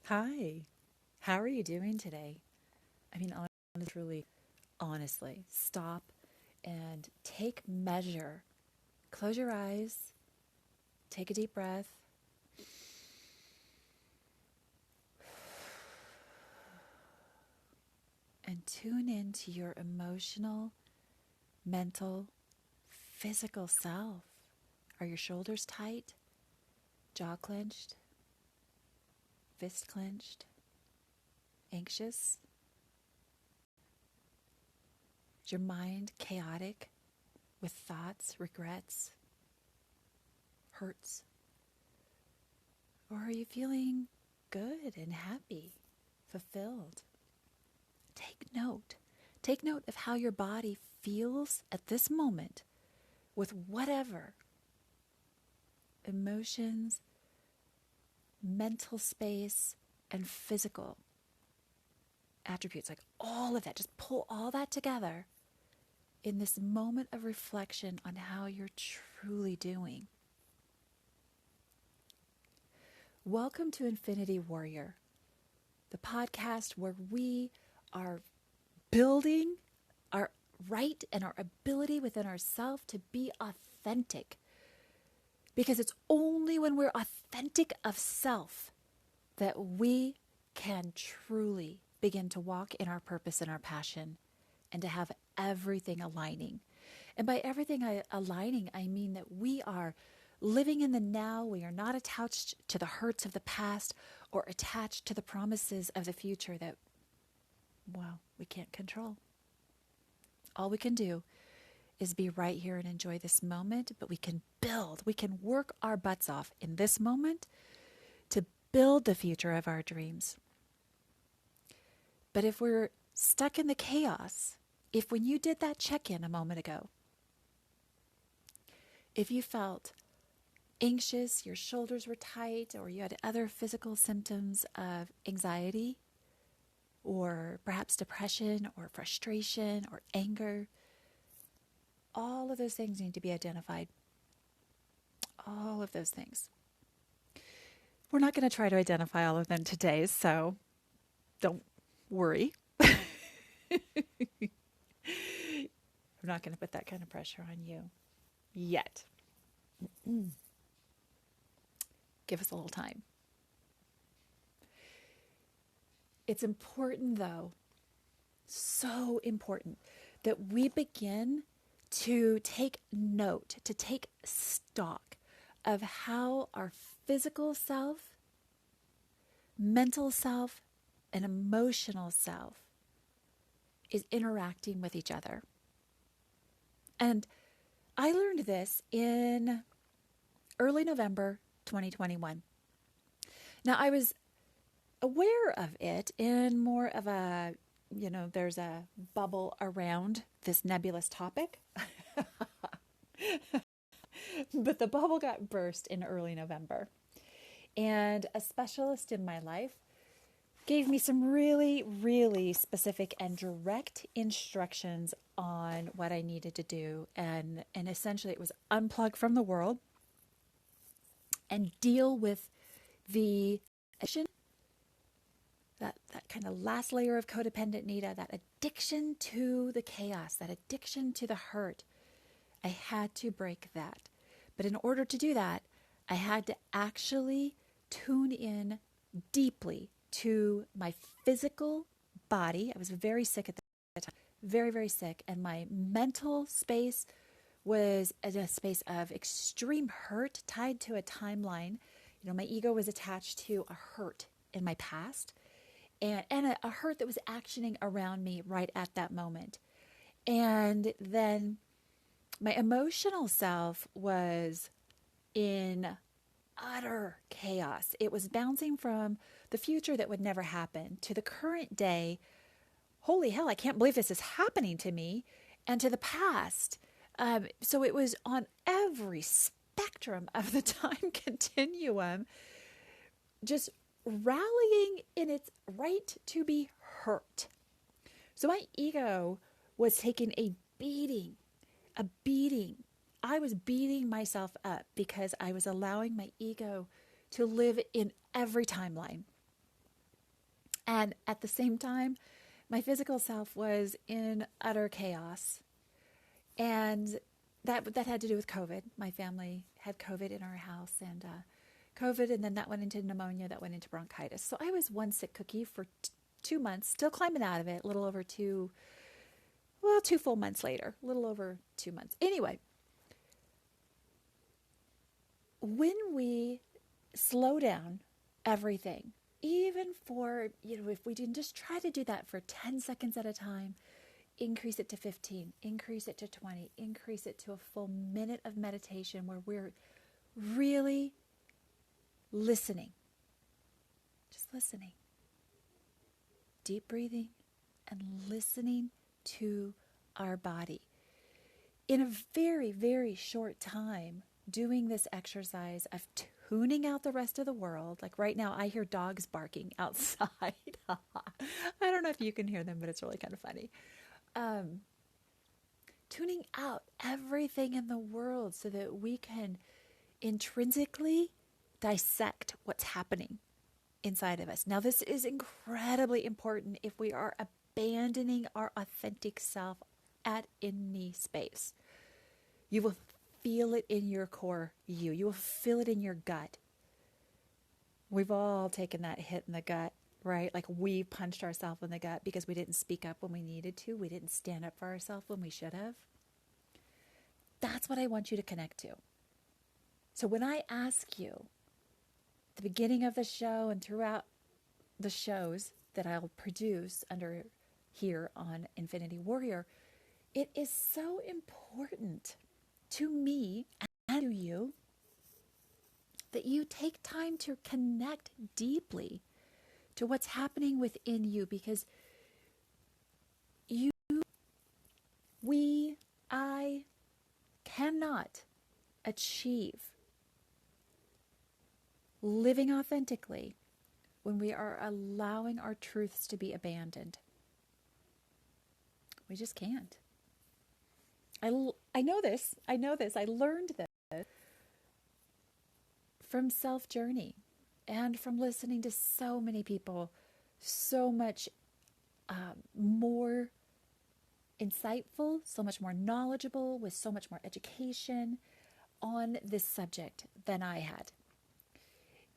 Hi, how are you doing today? I mean, truly, honestly, stop and take measure. Close your eyes, take a deep breath, and tune into your emotional, mental, physical self. Are your shoulders tight, jaw clenched, fist clenched, anxious? Is your mind chaotic with thoughts, regrets, hurts? Or are you feeling good and happy, fulfilled? Take note. Take note of how your body feels at this moment with whatever emotions, mental space, and physical attributes, like all of that. Just pull all that together in this moment of reflection on how you're truly doing. Welcome to Infinity Warrior, the podcast where we are building our right and our ability within ourselves to be authentic. Because it's only when we're authentic of self that we can truly begin to walk in our purpose and our passion and to have everything aligning. And by everything aligning, I mean that we are living in the now. We are not attached to the hurts of the past or attached to the promises of the future that, well, we can't control. All we can do is be right here and enjoy this moment, but we can build, we can work our butts off in this moment to build the future of our dreams. But if we're stuck in the chaos, if when you did that check-in a moment ago, if you felt anxious, your shoulders were tight, or you had other physical symptoms of anxiety, or perhaps depression, or frustration, or anger, all of those things need to be identified. All of those things. We're not going to try to identify all of them today, so don't worry. I'm not going to put that kind of pressure on you yet. Give us a little time. It's important, though, so important, that we begin to take note, to take stock of how our physical self, mental self, and emotional self is interacting with each other. And I learned this in early November 2021. Now, I was aware of it in more of a, there's a bubble around this nebulous topic. But the bubble got burst in early November. And a specialist in my life gave me some really, really specific and direct instructions on what I needed to do. And essentially it was unplug from the world and deal with the addiction, that kind of last layer of codependent Nita, that addiction to the chaos, that addiction to the hurt. I had to break that. But in order to do that, I had to actually tune in deeply to my physical body. I was very sick at the time, very, very sick. And my mental space was in a space of extreme hurt tied to a timeline. My ego was attached to a hurt in my past and a hurt that was actioning around me right at that moment. And then my emotional self was in utter chaos. It was bouncing from the future that would never happen to the current day. Holy hell, I can't believe this is happening to me. And to the past. So it was on every spectrum of the time continuum, just rallying in its right to be hurt. So my ego was taking a beating. I was beating myself up because I was allowing my ego to live in every timeline. And at the same time, my physical self was in utter chaos. And that had to do with COVID. My family had COVID in our house, and COVID, and then that went into pneumonia, that went into bronchitis. So I was one sick cookie for 2 months, still climbing out of it, a little over 2 full months later, a little over 2 months. Anyway, when we slow down everything, even for, if we didn't just try to do that for 10 seconds at a time, increase it to 15, increase it to 20, increase it to a full minute of meditation where we're really listening, just listening, deep breathing and listening to our body. In a very, very short time, doing this exercise of tuning out the rest of the world. Like right now, I hear dogs barking outside. I don't know if you can hear them, but it's really kind of funny. Tuning out everything in the world so that we can intrinsically dissect what's happening inside of us. Now, this is incredibly important if we are abandoning our authentic self at any space. You will feel it in your core you. You will feel it in your gut. We've all taken that hit in the gut, right? Like we punched ourselves in the gut because we didn't speak up when we needed to. We didn't stand up for ourselves when we should have. That's what I want you to connect to. So when I ask you at the beginning of the show and throughout the shows that I'll produce under here on Infinity Warrior, it is so important to me and to you that you take time to connect deeply to what's happening within you, because I cannot achieve living authentically when we are allowing our truths to be abandoned. We just can't. I know this. I learned this from Self Journey and from listening to so many people, so much more insightful, so much more knowledgeable, with so much more education on this subject than I had.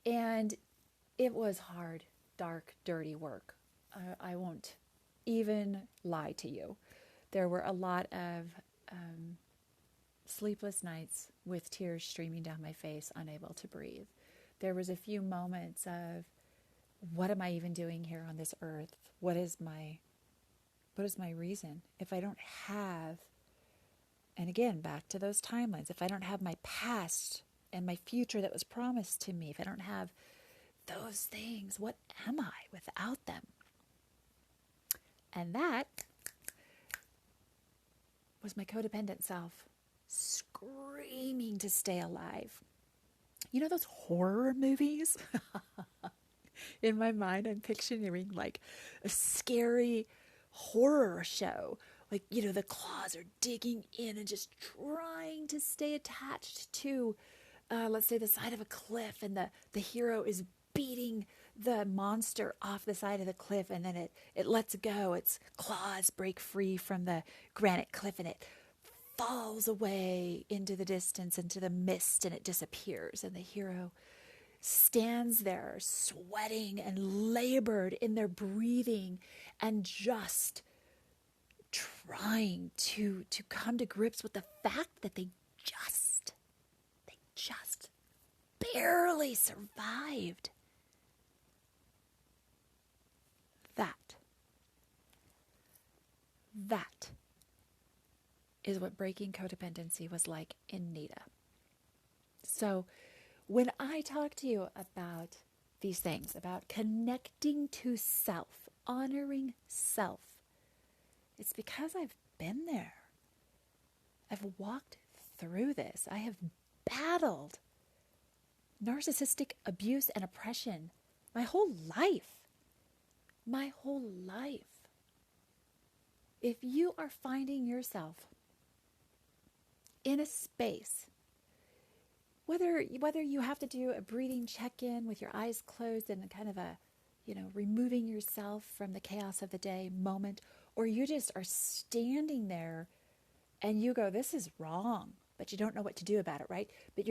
And it was hard, dark, dirty work. I won't even lie to you. There were a lot of sleepless nights with tears streaming down my face, unable to breathe. There was a few moments of, what am I even doing here on this earth? What is my reason? If I don't have, and again, back to those timelines, if I don't have my past and my future that was promised to me, if I don't have those things, what am I without them? And that was my codependent self screaming to stay alive. You know those horror movies? In my mind, I'm picturing like a scary horror show. Like, the claws are digging in and just trying to stay attached to, let's say, the side of a cliff, and the hero is beating the monster off the side of the cliff, and then it lets go. Its claws break free from the granite cliff, and it falls away into the distance, into the mist, and it disappears. And the hero stands there sweating and labored in their breathing and just trying to come to grips with the fact that they just barely survived. That is what breaking codependency was like in Nita. So when I talk to you about these things, about connecting to self, honoring self, it's because I've been there. I've walked through this. I have battled narcissistic abuse and oppression my whole life. My whole life. If you are finding yourself in a space, whether you have to do a breathing check-in with your eyes closed and kind of a removing yourself from the chaos of the day moment, or you just are standing there and you go, this is wrong, but you don't know what to do about it, right? But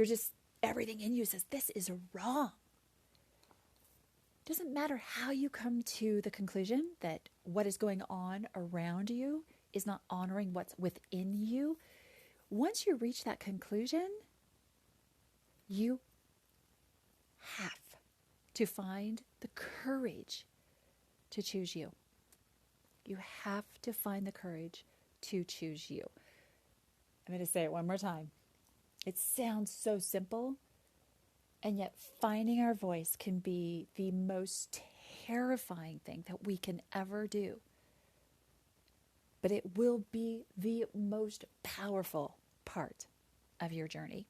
everything in you says, this is wrong. Doesn't matter how you come to the conclusion that what is going on around you is not honoring what's within you. Once you reach that conclusion, you have to find the courage to choose you. You have to find the courage to choose you. I'm going to say it one more time. It sounds so simple, and yet finding our voice can be the most terrifying thing that we can ever do. But it will be the most powerful part of your journey.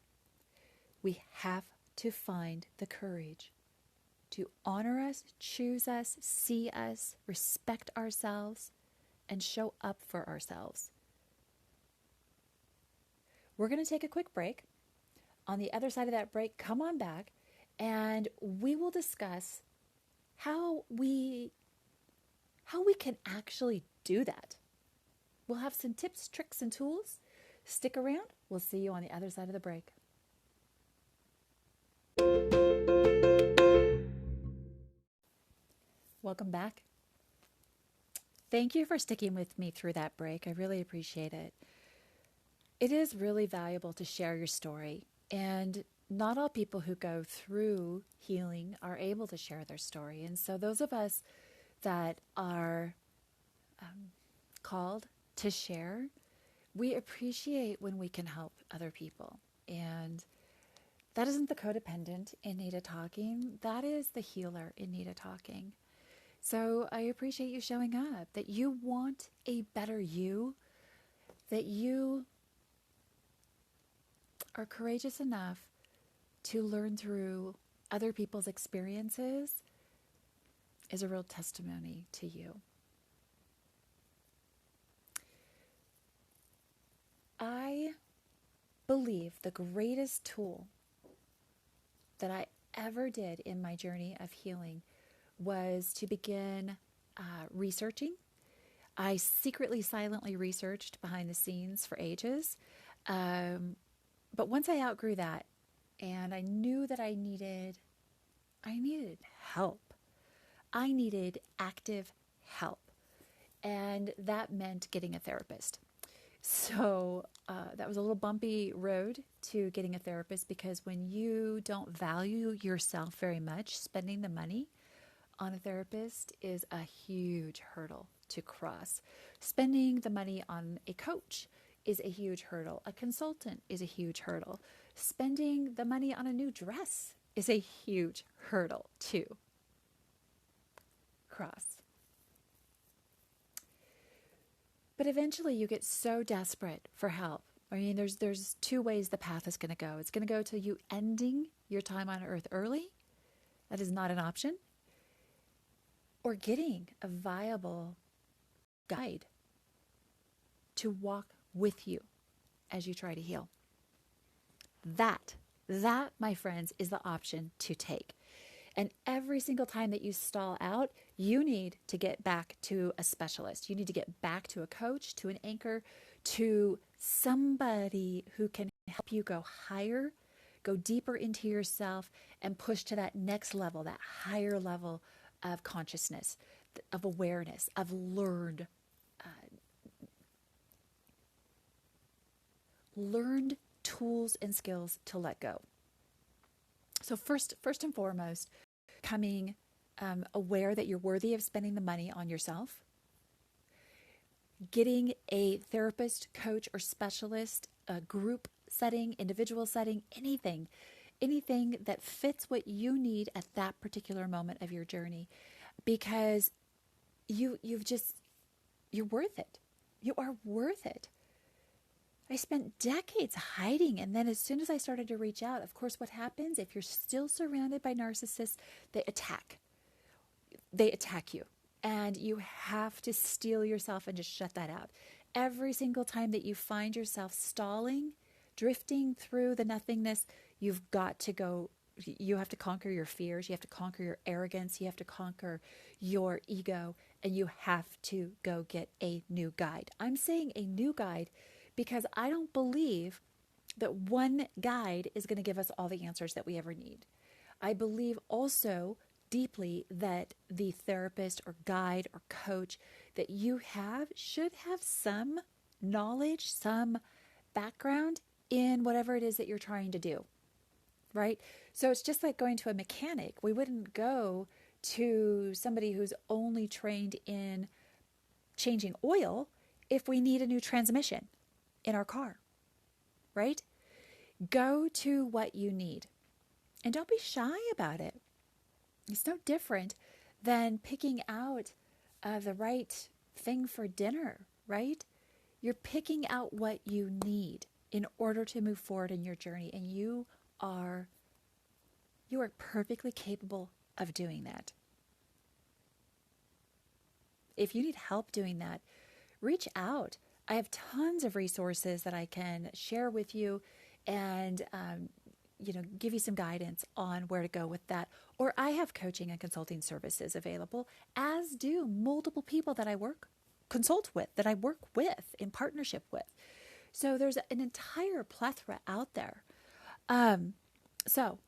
We have to find the courage to honor us, choose us, see us, respect ourselves, and show up for ourselves. We're going to take a quick break. On the other side of that break, come on back and we will discuss how we can actually do that. We'll have some tips, tricks, and tools. Stick around. We'll see you on the other side of the break. Welcome back. Thank you for sticking with me through that break. I really appreciate it. It is really valuable to share your story, and not all people who go through healing are able to share their story. And so those of us that are called to share, we appreciate when we can help other people. And that isn't the codependent in Nita talking. That is the healer in Nita talking. So I appreciate you showing up, that you want a better you, that you are courageous enough to learn through other people's experiences is a real testimony to you. I believe the greatest tool that I ever did in my journey of healing was to begin researching. I secretly, silently researched behind the scenes for ages. But once I outgrew that and I knew that I needed help. I needed active help. And that meant getting a therapist. So that was a little bumpy road to getting a therapist, because when you don't value yourself very much, spending the money on a therapist is a huge hurdle to cross. Spending the money on a coach is a huge hurdle. A consultant is a huge hurdle. Spending the money on a new dress is a huge hurdle to cross. But eventually you get so desperate for help. I mean, there's two ways the path is going to go. It's going to go to you ending your time on earth early. That is not an option. Or getting a viable guide to walk with you as you try to heal. That, my friends, is the option to take. And every single time that you stall out, you need to get back to a specialist. You need to get back to a coach, to an anchor, to somebody who can help you go higher, go deeper into yourself, and push to that next level, that higher level of consciousness, of awareness, of learned tools and skills to let go. So first and foremost, becoming aware that you're worthy of spending the money on yourself, getting a therapist, coach, or specialist, a group setting, individual setting, anything that fits what you need at that particular moment of your journey, because you're worth it. You are worth it. I spent decades hiding, and then as soon as I started to reach out, of course, what happens if you're still surrounded by narcissists? They attack you, and you have to steel yourself and just shut that out. Every single time that you find yourself stalling, drifting through the nothingness, you've got to go You have to conquer your fears. You have to conquer your arrogance. You have to conquer your ego. And you have to go get a new guide. I'm saying a new guide because I don't believe that one guide is going to give us all the answers that we ever need. I believe also deeply that the therapist or guide or coach that you have should have some knowledge, some background in whatever it is that you're trying to do, right? So it's just like going to a mechanic. We wouldn't go to somebody who's only trained in changing oil if we need a new transmission in our car, right? Go to what you need and don't be shy about it. It's no different than picking out the right thing for dinner, right? You're picking out what you need in order to move forward in your journey, and you are perfectly capable of doing that. If you need help doing that, reach out. I have tons of resources that I can share with you and give you some guidance on where to go with that. Or I have coaching and consulting services available, as do multiple people that I work with in partnership with. So there's an entire plethora out there. So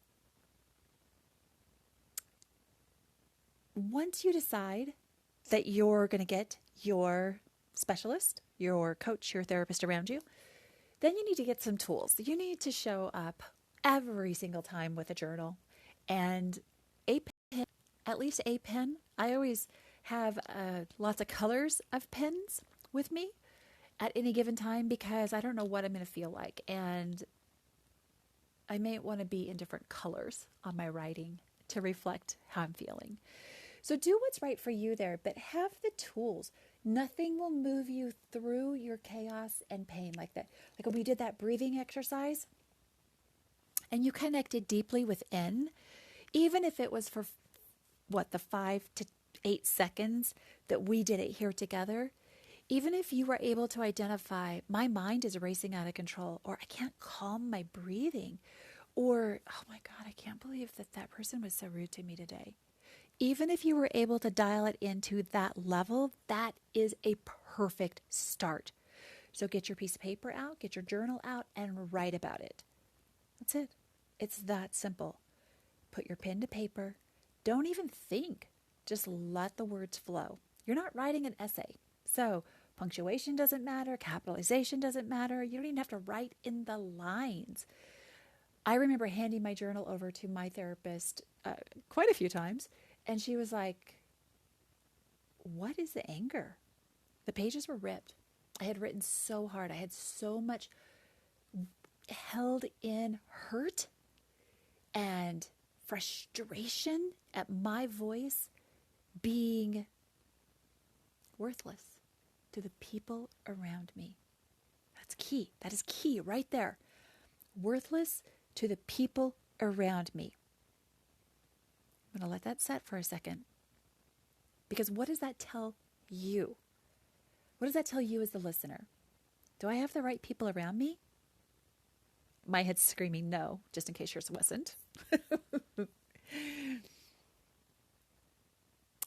once you decide that you're going to get your specialist, your coach, your therapist around you, then you need to get some tools. You need to show up every single time with a journal and a pen, at least a pen. I always have lots of colors of pens with me at any given time because I don't know what I'm going to feel like. And I may want to be in different colors on my writing to reflect how I'm feeling. So do what's right for you there, but have the tools. Nothing will move you through your chaos and pain like that. Like when we did that breathing exercise and you connected deeply within, even if it was for the 5 to 8 seconds that we did it here together, even if you were able to identify, my mind is racing out of control, or I can't calm my breathing, or, oh my God, I can't believe that person was so rude to me today. Even if you were able to dial it into that level, that is a perfect start. So get your piece of paper out, get your journal out, and write about it. That's it. It's that simple. Put your pen to paper. Don't even think. Just let the words flow. You're not writing an essay. So punctuation doesn't matter. Capitalization doesn't matter. You don't even have to write in the lines. I remember handing my journal over to my therapist quite a few times. And she was like, what is the anger? The pages were ripped. I had written so hard. I had so much held in hurt and frustration at my voice being worthless to the people around me. That's key. That is key right there. Worthless to the people around me. I'm going to let that set for a second. Because what does that tell you? What does that tell you as the listener? Do I have the right people around me? My head's screaming no, just in case yours wasn't.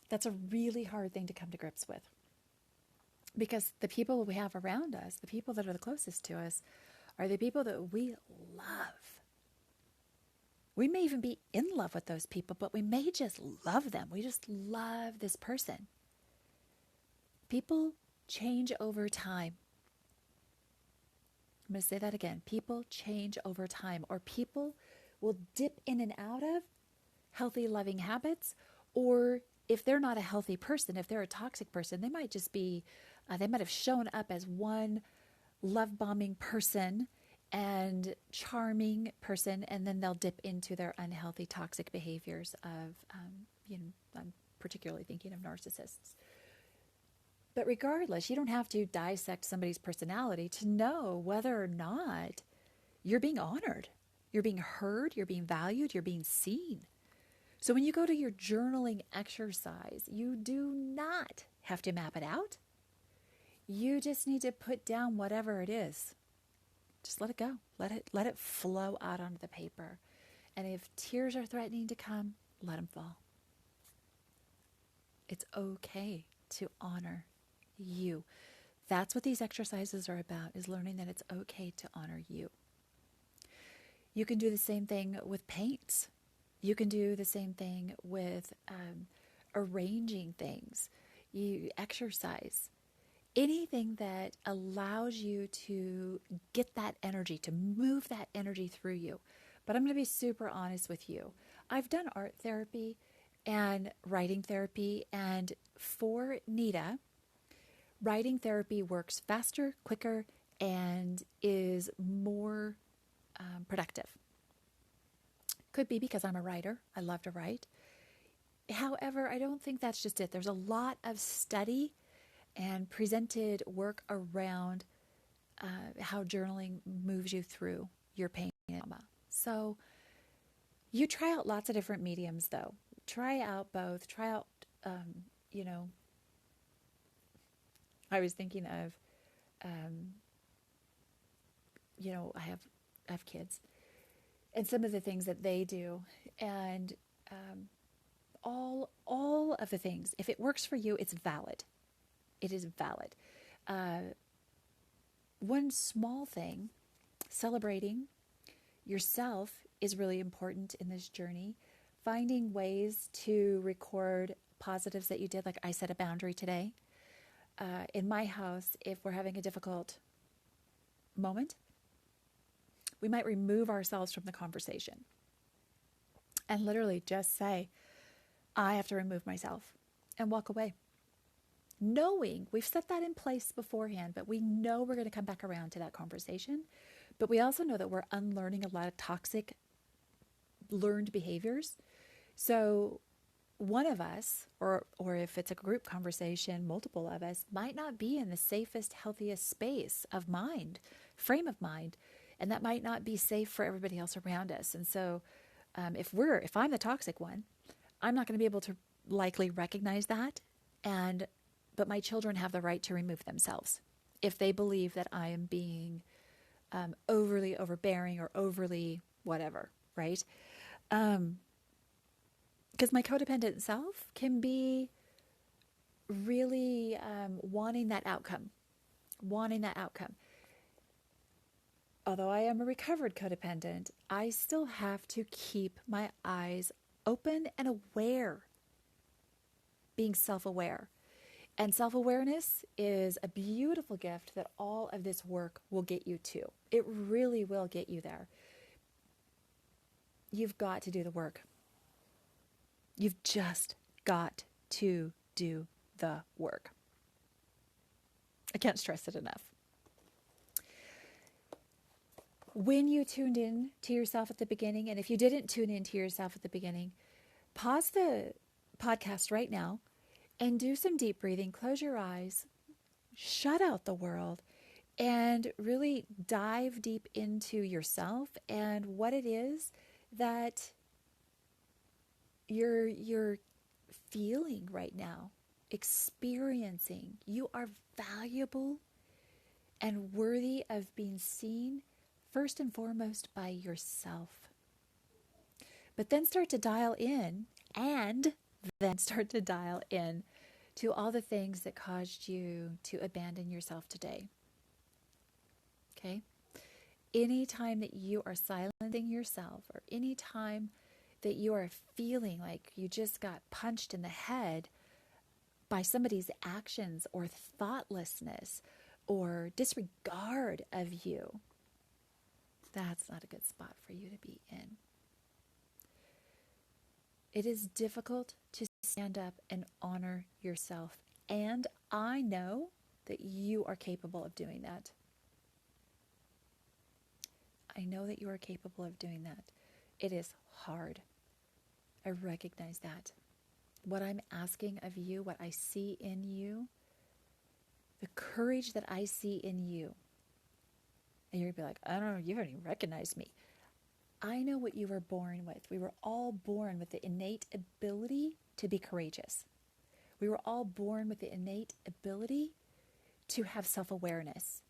That's a really hard thing to come to grips with. Because the people we have around us, the people that are the closest to us, are the people that we love. We may even be in love with those people, but we may just love them. We just love this person. People change over time. I'm going to say that again. People change over time, or people will dip in and out of healthy, loving habits, or if they're not a healthy person, if they're a toxic person, they might just be, they might have shown up as one love-bombing person and charming person, and then they'll dip into their unhealthy, toxic behaviors of, I'm particularly thinking of narcissists. But regardless, you don't have to dissect somebody's personality to know whether or not you're being honored, you're being heard, you're being valued, you're being seen. So when you go to your journaling exercise, you do not have to map it out. You just need to put down whatever it is. Just let it go. Let it flow out onto the paper. And if tears are threatening to come, let them fall. It's okay to honor you. That's what these exercises are about, is learning that it's okay to honor you. You can do the same thing with paints. You can do the same thing with arranging things. You exercise. Anything that allows you to get that energy, to move that energy through you. But I'm going to be super honest with you. I've done art therapy and writing therapy, and for Nita, writing therapy works faster, quicker, and is more productive. Could be because I'm a writer. I love to write. However, I don't think that's just it. There's a lot of study and presented work around how journaling moves you through your pain and trauma. So you try out lots of different mediums, though. Try out both. Try out, I was thinking of, I have kids, and some of the things that they do, and all of the things. If it works for you, it's valid. It is valid. One small thing, celebrating yourself, is really important in this journey. Finding ways to record positives that you did, like I set a boundary today. In my house, if we're having a difficult moment, we might remove ourselves from the conversation and literally just say, I have to remove myself, and walk away. Knowing we've set that in place beforehand, but we know we're going to come back around to that conversation. But we also know that we're unlearning a lot of toxic learned behaviors. So one of us, or if it's a group conversation, multiple of us, might not be in the safest, healthiest space of mind, frame of mind, and that might not be safe for everybody else around us. And so if I'm the toxic one, I'm not going to be able to likely recognize that, but my children have the right to remove themselves if they believe that I am being overly overbearing or overly whatever, right? Because my codependent self can be really wanting that outcome. Although I am a recovered codependent, I still have to keep my eyes open and aware, being self-aware. And self-awareness is a beautiful gift that all of this work will get you to. It really will get you there. You've got to do the work. You've just got to do the work. I can't stress it enough. When you tuned in to yourself at the beginning, and if you didn't tune in to yourself at the beginning, pause the podcast right now and do some deep breathing. Close your eyes, shut out the world, and really dive deep into yourself and what it is that you're feeling right now, experiencing. You are valuable and worthy of being seen first and foremost by yourself. But then start to dial in to all the things that caused you to abandon yourself today. Okay? Anytime that you are silencing yourself, or anytime that you are feeling like you just got punched in the head by somebody's actions or thoughtlessness or disregard of you, that's not a good spot for you to be in. It is difficult to stand up and honor yourself. And I know that you are capable of doing that. I know that you are capable of doing that. It is hard. I recognize that. What I'm asking of you, what I see in you, the courage that I see in you. And you're going to be like, I don't know, you haven't even recognized me. I know what you were born with. We were all born with the innate ability to be courageous. We were all born with the innate ability to have self-awareness.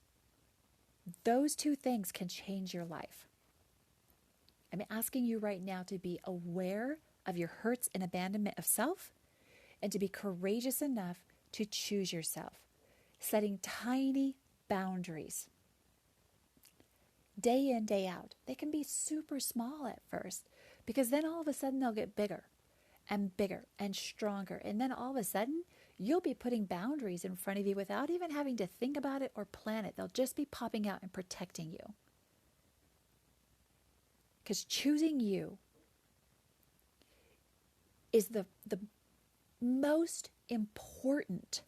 Those two things can change your life. I'm asking you right now to be aware of your hurts and abandonment of self, and to be courageous enough to choose yourself, setting tiny boundaries. Day in, day out. They can be super small at first, because then all of a sudden they'll get bigger and stronger. And then all of a sudden, you'll be putting boundaries in front of you without even having to think about it or plan it. They'll just be popping out and protecting you. Because choosing you is the most important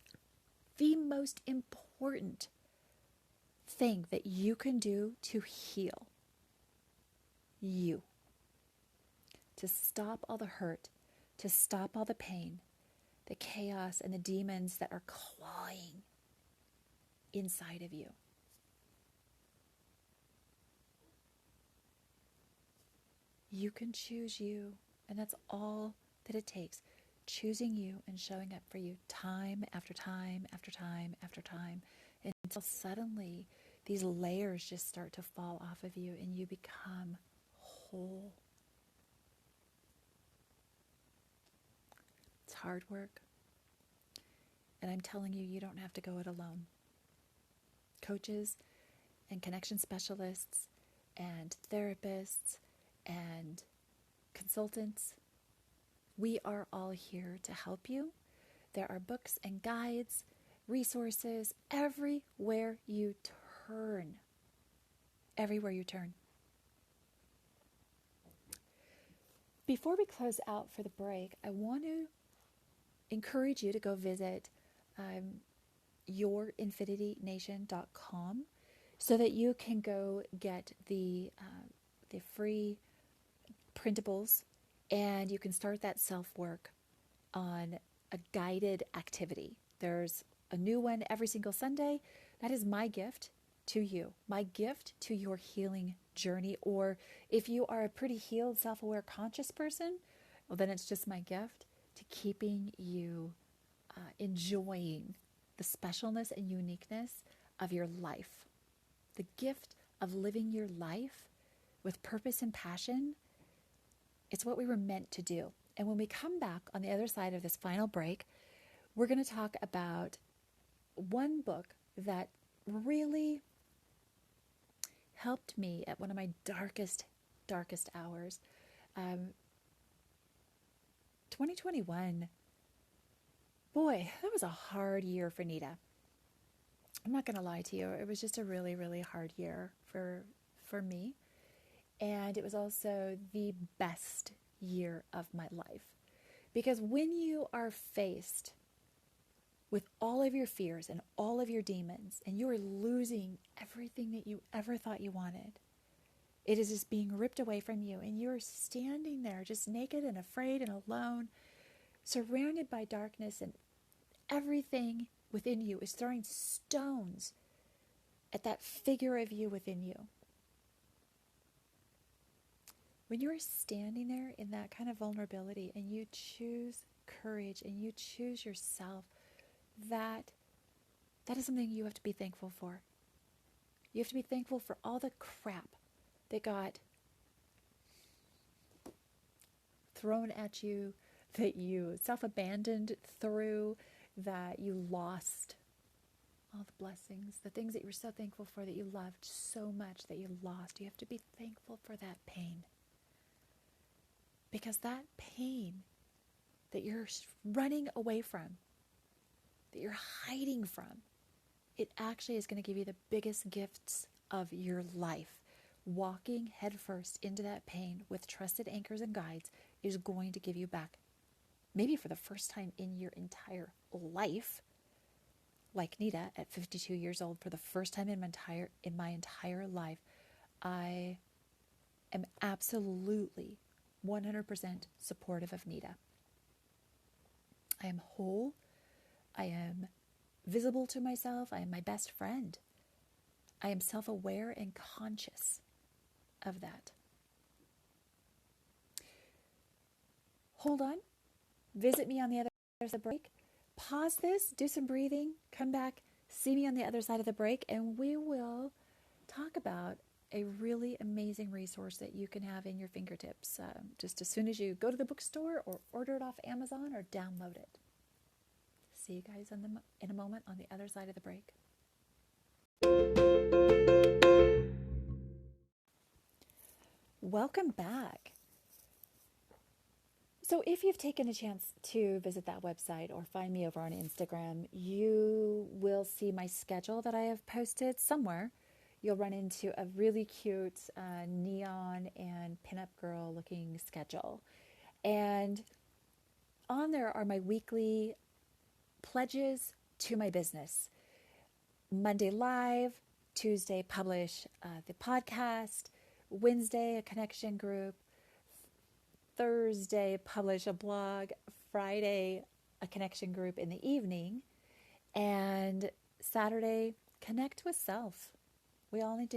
thing that you can do to heal you. To stop all the hurt, to stop all the pain, the chaos, and the demons that are clawing inside of you. You can choose you, and that's all that it takes. Choosing you and showing up for you time after time after time after time, until suddenly these layers just start to fall off of you and you become whole. It's hard work. And I'm telling you, you don't have to go it alone. Coaches and connection specialists and therapists and consultants, we are all here to help you. There are books and guides, resources everywhere you turn. Everywhere you turn. Before we close out for the break, I want to encourage you to go visit yourinfinitynation.com so that you can go get the free printables, and you can start that self-work on a guided activity. There's a new one every single Sunday. That is my gift to you, my gift to your healing journey. Or if you are a pretty healed, self-aware, conscious person, well, then it's just my gift to keeping you enjoying the specialness and uniqueness of your life. The gift of living your life with purpose and passion. It's what we were meant to do. And when we come back on the other side of this final break, we're going to talk about one book that really helped me at one of my darkest hours. 2021, boy, that was a hard year for Nita. I'm not going to lie to you. It was just a really, really hard year for me. And it was also the best year of my life. Because when you are faced with all of your fears and all of your demons, and you are losing everything that you ever thought you wanted, it is just being ripped away from you, and you're standing there just naked and afraid and alone, surrounded by darkness, and everything within you is throwing stones at that figure of you within you. When you are standing there in that kind of vulnerability and you choose courage and you choose yourself, that is something you have to be thankful for. You have to be thankful for all the crap that got thrown at you, that you self-abandoned through, that you lost. All the blessings, the things that you were so thankful for, that you loved so much, that you lost. You have to be thankful for that pain. Because that pain that you're running away from, that you're hiding from, it actually is going to give you the biggest gifts of your life. Walking headfirst into that pain with trusted anchors and guides is going to give you back, maybe for the first time in your entire life, like Nita at 52 years old, for the first time in my entire life, I am absolutely 100% supportive of Nita. I am whole. I am visible to myself. I am my best friend. I am self-aware and conscious of that. Hold on. Visit me on the other side of the break. Pause this, do some breathing, come back, see me on the other side of the break, and we will talk about a really amazing resource that you can have in your fingertips just as soon as you go to the bookstore or order it off Amazon or download it. See you guys in a moment on the other side of the break. Welcome back. So if you've taken a chance to visit that website or find me over on Instagram, you will see my schedule that I have posted somewhere. You'll run into a really cute neon and pinup girl looking schedule. And on there are my weekly pledges to my business. Monday live, Tuesday publish the podcast, Wednesday a connection group, Thursday publish a blog, Friday a connection group in the evening, and Saturday connect with self. We all need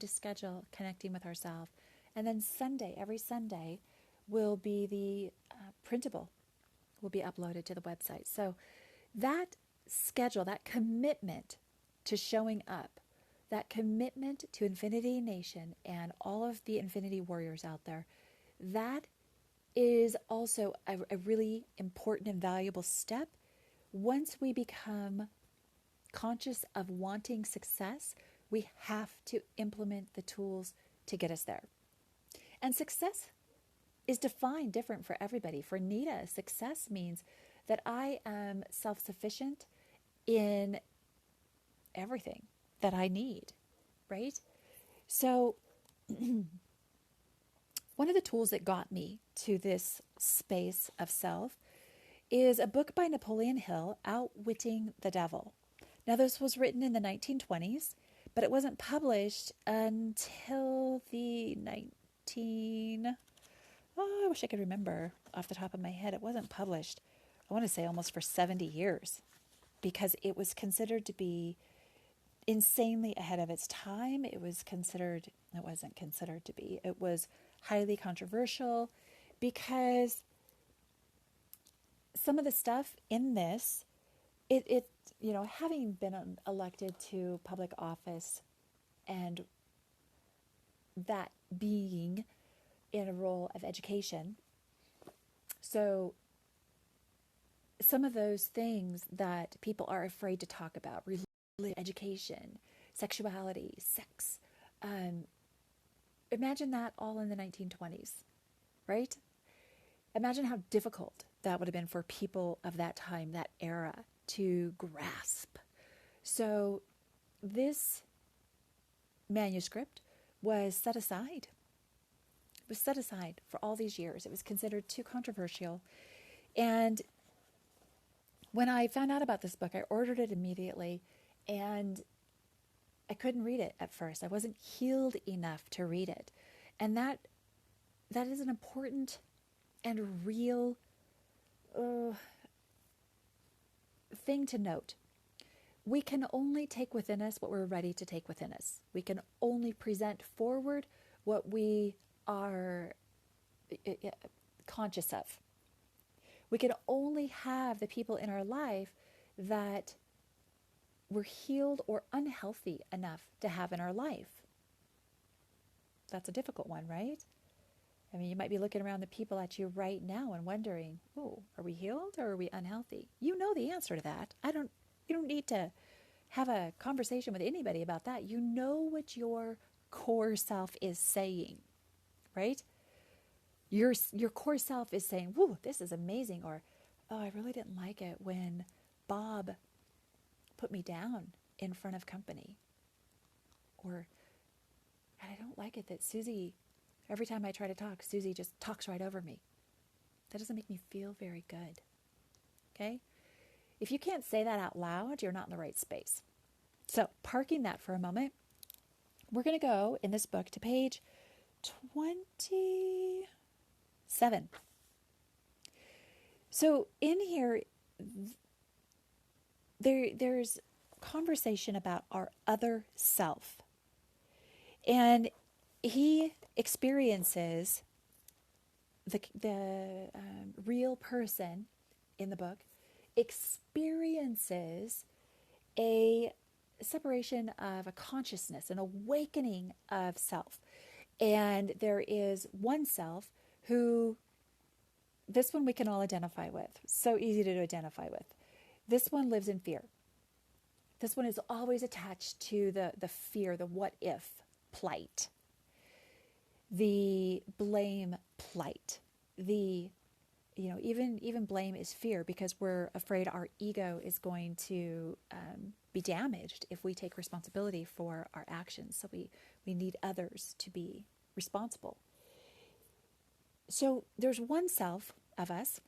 to schedule connecting with ourselves. And then Sunday, every Sunday, will be the printable, will be uploaded to the website. So that schedule, that commitment to showing up, that commitment to Infinity Nation and all of the Infinity Warriors out there, that is also a really important and valuable step. Once we become conscious of wanting success, we have to implement the tools to get us there. And success is defined different for everybody. For Nita, success means that I am self-sufficient in everything that I need, right? So one of the tools that got me to this space of self is a book by Napoleon Hill, Outwitting the Devil. Now, this was written in the 1920s, but it wasn't published until the I wish I could remember off the top of my head. It wasn't published, I want to say almost for 70 years, because it was considered to be insanely ahead of its time. It wasn't considered to be. It was highly controversial because some of the stuff in this, having been elected to public office and that being in a role of education. So some of those things that people are afraid to talk about, religion, education, sexuality, sex, imagine that all in the 1920s, right? Imagine how difficult that would have been for people of that time, that era, to grasp. So this manuscript was set aside. It was set aside for all these years. It was considered too controversial. And when I found out about this book, I ordered it immediately, and I couldn't read it at first. I wasn't healed enough to read it. And that is an important and real thing to note. We can only take within us what we're ready to take within us. We can only present forward what we are conscious of. We can only have the people in our life that we're healed or unhealthy enough to have in our life. That's a difficult one, right? I mean, you might be looking around the people at you right now and wondering, oh, are we healed or are we unhealthy? You know the answer to that. You don't need to have a conversation with anybody about that. You know what your core self is saying, right? Your core self is saying, whoa, this is amazing. Or, oh, I really didn't like it when Bob put me down in front of company. Or, I don't like it that Susie, every time I try to talk, Susie just talks right over me. That doesn't make me feel very good. Okay? If you can't say that out loud, you're not in the right space. So, parking that for a moment, we're going to go in this book to page 27. So, in here, there's conversation about our other self. And he experiences the real person in the book experiences a separation of a consciousness, an awakening of self. And there is one self who, this one we can all identify with. So easy to identify with. This one lives in fear. This one is always attached to the fear, the what if plight, the blame plight, even blame is fear because we're afraid our ego is going to be damaged if we take responsibility for our actions. So we need others to be responsible. So there's one self of us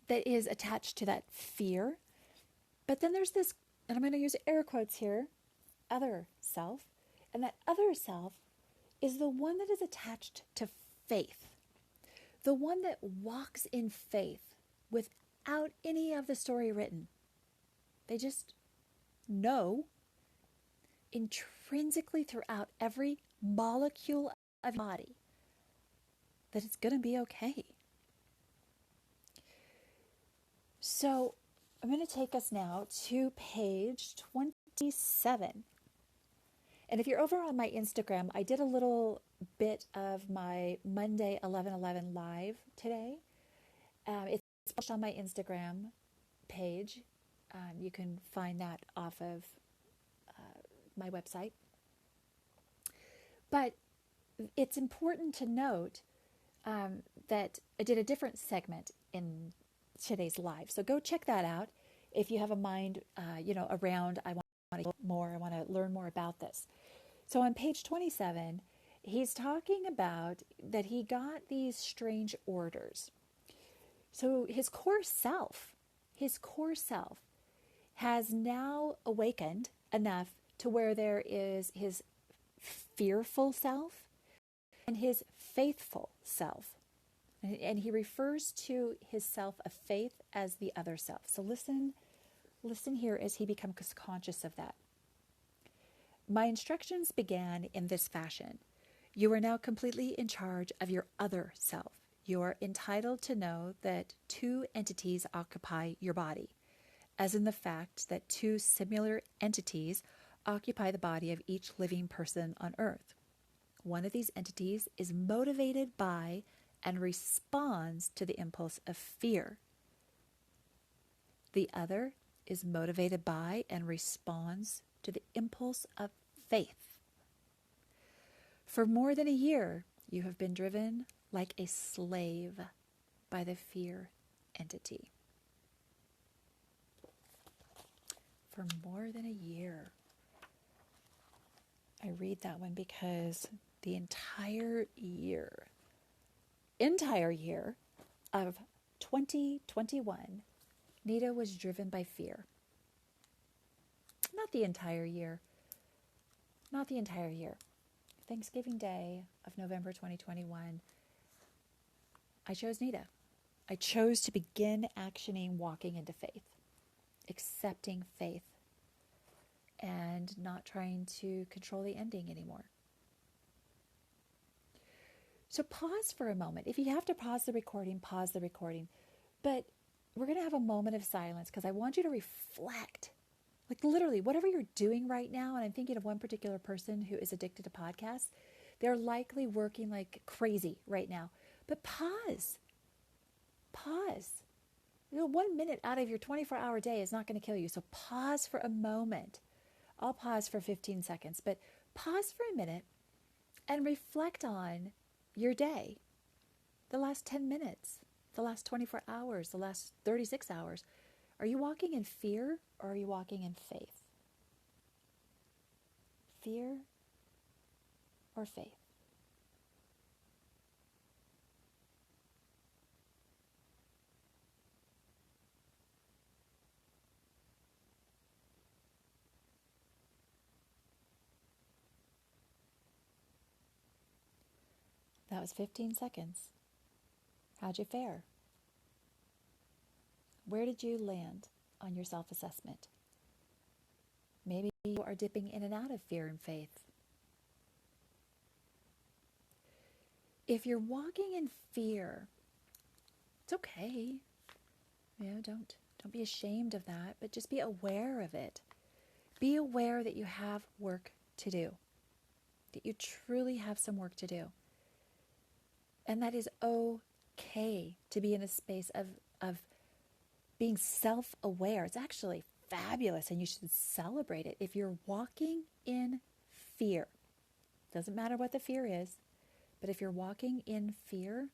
that is attached to that fear. But then there's this, and I'm going to use air quotes here, other self. And that other self is the one that is attached to faith. The one that walks in faith without any of the story written. They just know intrinsically throughout every molecule of your body that it's going to be okay. So I'm going to take us now to page 27. And if you're over on my Instagram, I did a little bit of my Monday 11/11 live today. It's posted on my Instagram page. You can find that off of my website. But it's important to note that I did a different segment in today's live. So go check that out if you have a mind, around, I want to know more, I want to learn more about this. So on page 27, he's talking about that he got these strange orders. So his core self has now awakened enough to where there is his fearful self and his faithful self. And he refers to his self of faith as the other self. So listen here as he becomes conscious of that. My instructions began in this fashion. You are now completely in charge of your other self. You are entitled to know that two entities occupy your body, as in the fact that two similar entities occupy the body of each living person on earth. One of these entities is motivated by and responds to the impulse of fear. The other is motivated by and responds to the impulse of faith. For more than a year, you have been driven like a slave by the fear entity. For more than a year. I read that one because the entire year of 2021, Nita was driven by fear. Not the entire year. Thanksgiving Day of November 2021, I chose Nita. I chose to begin actioning, walking into faith, accepting faith, and not trying to control the ending anymore. So pause for a moment. If you have to pause the recording, pause the recording. But we're going to have a moment of silence because I want you to reflect. Like literally, whatever you're doing right now, and I'm thinking of one particular person who is addicted to podcasts, they're likely working like crazy right now. But pause. 1 minute out of your 24-hour day is not going to kill you. So pause for a moment. I'll pause for 15 seconds, but pause for a minute and reflect on your day, the last 10 minutes, the last 24 hours, the last 36 hours. Are you walking in fear or are you walking in faith? Fear or faith? That was 15 seconds. How'd you fare? Where did you land on your self-assessment? Maybe you are dipping in and out of fear and faith. If you're walking in fear, it's okay. Don't be ashamed of that, but just be aware of it. Be aware that you have work to do, that you truly have some work to do. And that is okay to be in a space of being self-aware. It's actually fabulous, and you should celebrate it. If you're walking in fear, doesn't matter what the fear is, but if you're walking in fear,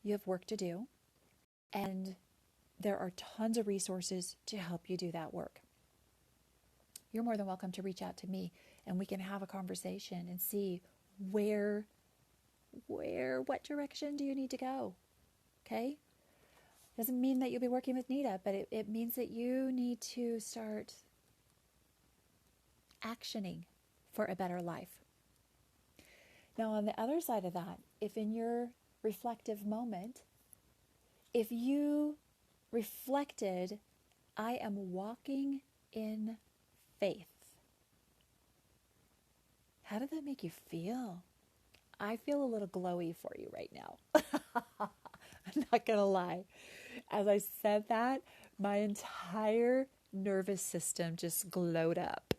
you have work to do, and there are tons of resources to help you do that work. You're more than welcome to reach out to me, and we can have a conversation and see what direction do you need to go, okay? Doesn't mean that you'll be working with Nita, but it means that you need to start actioning for a better life. Now, on the other side of that, if in your reflective moment, if you reflected, I am walking in faith, how did that make you feel? I feel a little glowy for you right now. I'm not going to lie. As I said that, my entire nervous system just glowed up.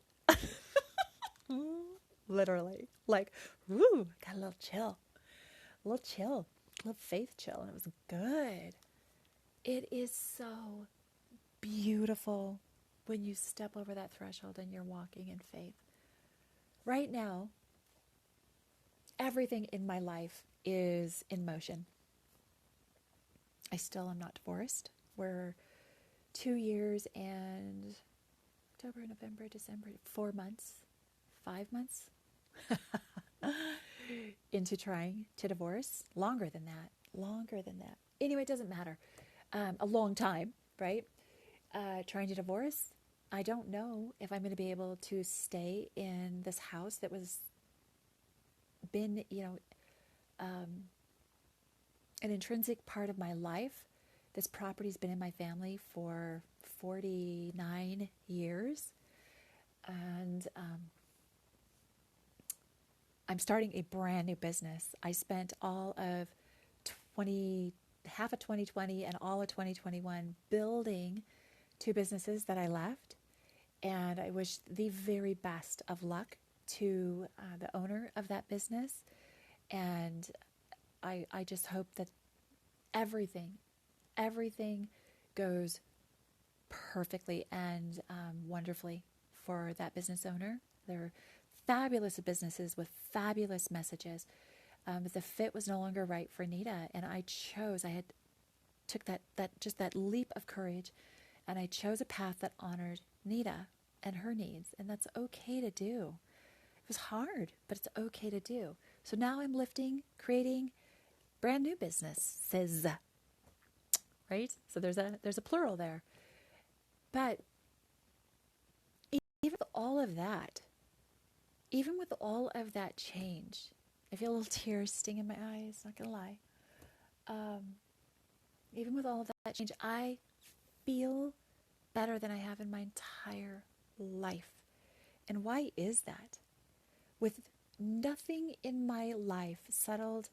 Literally. Like, woo, got a little chill. A little faith chill. And it was good. It is so beautiful when you step over that threshold and you're walking in faith. Right now, everything in my life is in motion. I still am not divorced. We're 2 years and October, November, December, 4 months, 5 months into trying to divorce. Longer than that. Anyway, it doesn't matter. A long time, right? Trying to divorce. I don't know if I'm going to be able to stay in this house that was been, an intrinsic part of my life. This property's been in my family for 49 years. And I'm starting a brand new business. I spent all of half of 2020 and all of 2021 building 2 businesses that I left. And I wish the very best of luck to the owner of that business. And I just hope that everything goes perfectly and wonderfully for that business owner. They're fabulous businesses with fabulous messages. But the fit was no longer right for Nita, and I took that leap of courage, and I chose a path that honored Nita and her needs, and that's okay to do. It was hard, but it's okay to do. So now I'm creating brand new businesses, right? So there's a plural there. But even with all of that change, I feel a little tears sting in my eyes, not gonna lie. Even with all of that change, I feel better than I have in my entire life. And why is that? With nothing in my life settled,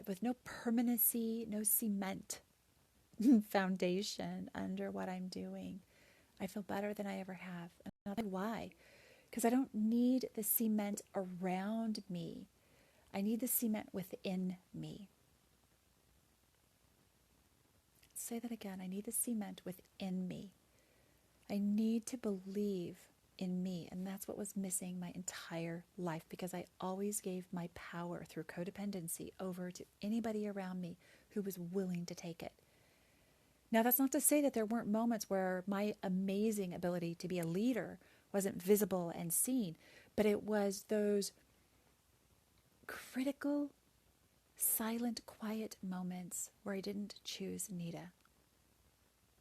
with no permanency, no cement foundation under what I'm doing, I feel better than I ever have. And I'll tell you why. Because I don't need the cement around me. I need the cement within me. Say that again. I need the cement within me. I need to believe in me. And that's what was missing my entire life, because I always gave my power through codependency over to anybody around me who was willing to take it. Now, that's not to say that there weren't moments where my amazing ability to be a leader wasn't visible and seen, but it was those critical, silent, quiet moments where I didn't choose Nita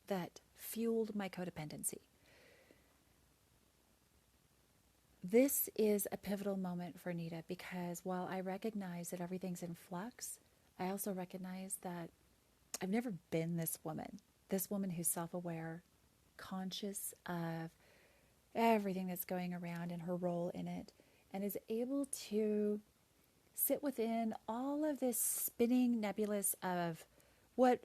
that fueled my codependency. This is a pivotal moment for Nita, because while I recognize that everything's in flux, I also recognize that I've never been this woman who's self-aware, conscious of everything that's going around and her role in it, and is able to sit within all of this spinning nebulous of what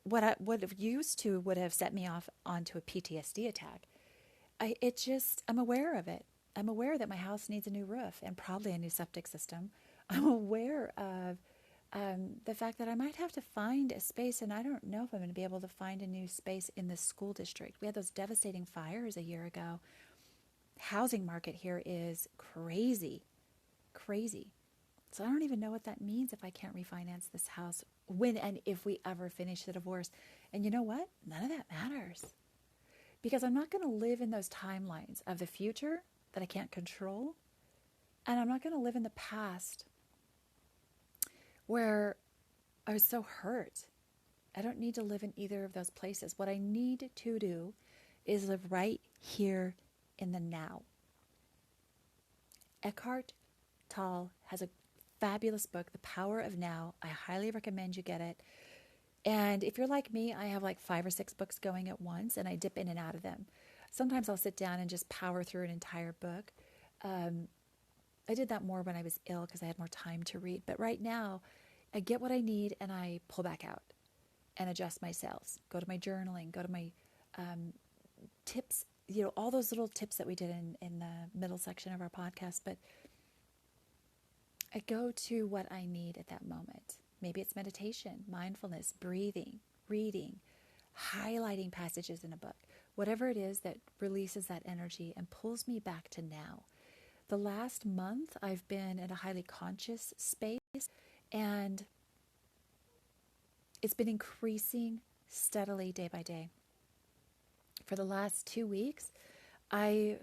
used to would have set me off onto a PTSD attack. I'm aware of it. I'm aware that my house needs a new roof and probably a new septic system. I'm aware of the fact that I might have to find a space, and I don't know if I'm going to be able to find a new space in this school district. We had those devastating fires a year ago. Housing market here is crazy, crazy. So I don't even know what that means if I can't refinance this house when and if we ever finish the divorce. And you know what? None of that matters. Because I'm not going to live in those timelines of the future that I can't control. And I'm not going to live in the past where I was so hurt. I don't need to live in either of those places. What I need to do is live right here in the now. Eckhart Tolle has a fabulous book, The Power of Now. I highly recommend you get it. And if you're like me, I have like 5 or 6 books going at once, and I dip in and out of them. Sometimes I'll sit down and just power through an entire book. I did that more when I was ill because I had more time to read. But right now, I get what I need and I pull back out and adjust my sails. Go to my journaling, go to my tips, all those little tips that we did in the middle section of our podcast. But I go to what I need at that moment. Maybe it's meditation, mindfulness, breathing, reading, highlighting passages in a book, whatever it is that releases that energy and pulls me back to now. The last month, I've been in a highly conscious space, and it's been increasing steadily day by day. For the last 2 weeks, I'm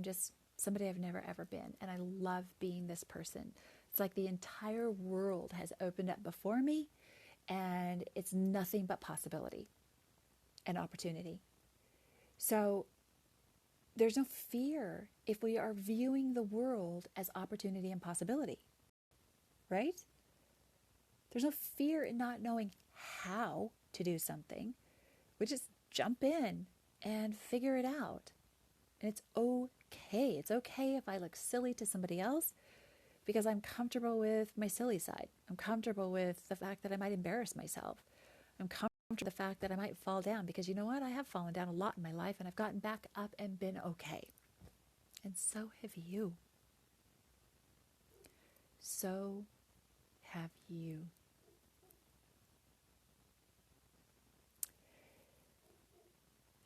just somebody I've never ever been, and I love being this person. It's like the entire world has opened up before me, and it's nothing but possibility and opportunity. So there's no fear if we are viewing the world as opportunity and possibility, right? There's no fear in not knowing how to do something. We just jump in and figure it out. And it's okay. It's okay if I look silly to somebody else because I'm comfortable with my silly side. I'm comfortable with the fact that I might embarrass myself. I'm comfortable with the fact that I might fall down because you know what? I have fallen down a lot in my life and I've gotten back up and been okay. And so have you. So have you.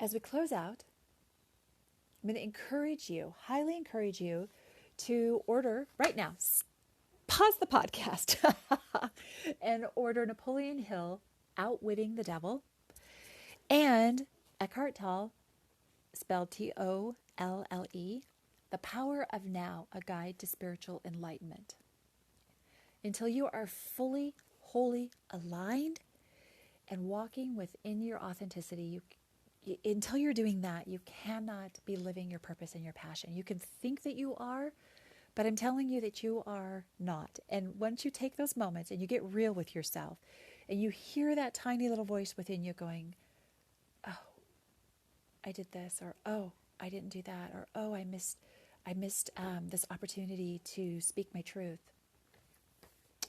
As we close out, I'm going to encourage you, highly encourage you to order right now. Pause the podcast and order Napoleon Hill, Outwitting the Devil, and Eckhart Tolle, spelled Tolle, The Power of Now, A Guide to Spiritual Enlightenment. Until you are fully, wholly aligned and walking within your authenticity, until you're doing that, you cannot be living your purpose and your passion. You can think that you are, but I'm telling you that you are not. And once you take those moments and you get real with yourself and you hear that tiny little voice within you going, oh, I did this, or oh, I didn't do that, or oh, I missed this opportunity to speak my truth.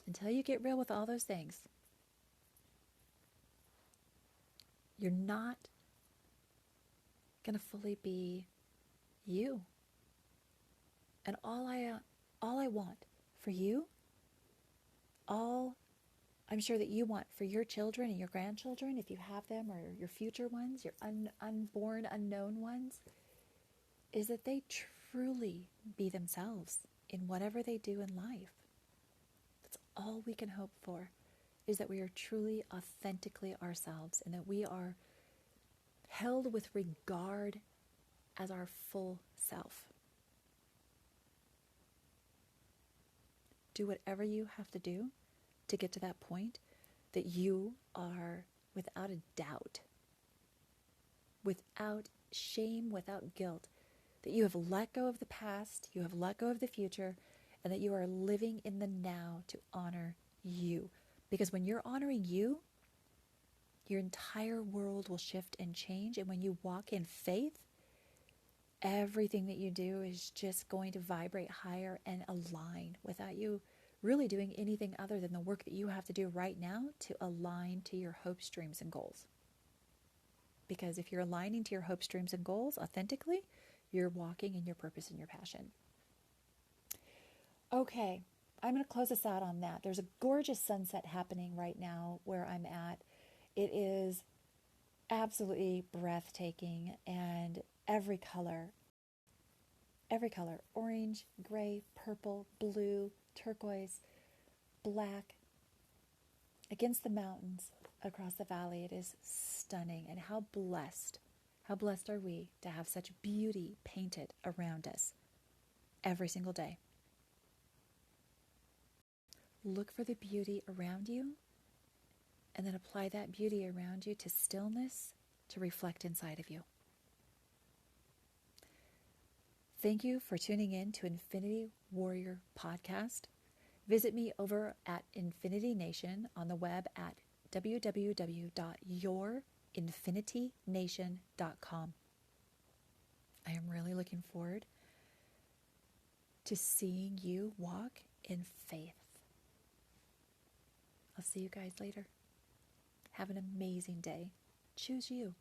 Until you get real with all those things, you're not going to fully be you. And all I want for you, all I'm sure that you want for your children and your grandchildren, if you have them, or your future ones, your unborn, unknown ones, is that they truly be themselves in whatever they do in life. That's all we can hope for, is that we are truly, authentically ourselves, and that we are held with regard as our full self. Do whatever you have to do to get to that point that you are, without a doubt, without shame, without guilt, that you have let go of the past, you have let go of the future, and that you are living in the now to honor you. Because when you're honoring you, your entire world will shift and change. And when you walk in faith, everything that you do is just going to vibrate higher and align without you really doing anything other than the work that you have to do right now to align to your hopes, dreams, and goals. because if you're aligning to your hopes, dreams, and goals authentically, you're walking in your purpose and your passion. Okay, I'm going to close us out on that. There's a gorgeous sunset happening right now where I'm at. It is absolutely breathtaking, and every color, orange, gray, purple, blue, turquoise, black, against the mountains across the valley. It is stunning. And how blessed are we to have such beauty painted around us every single day. Look for the beauty around you, and then apply that beauty around you to stillness to reflect inside of you. Thank you for tuning in to Infinity Warrior Podcast. Visit me over at Infinity Nation on the web at www.yourinfinitynation.com. I am really looking forward to seeing you walk in faith. I'll see you guys later. Have an amazing day. Choose you.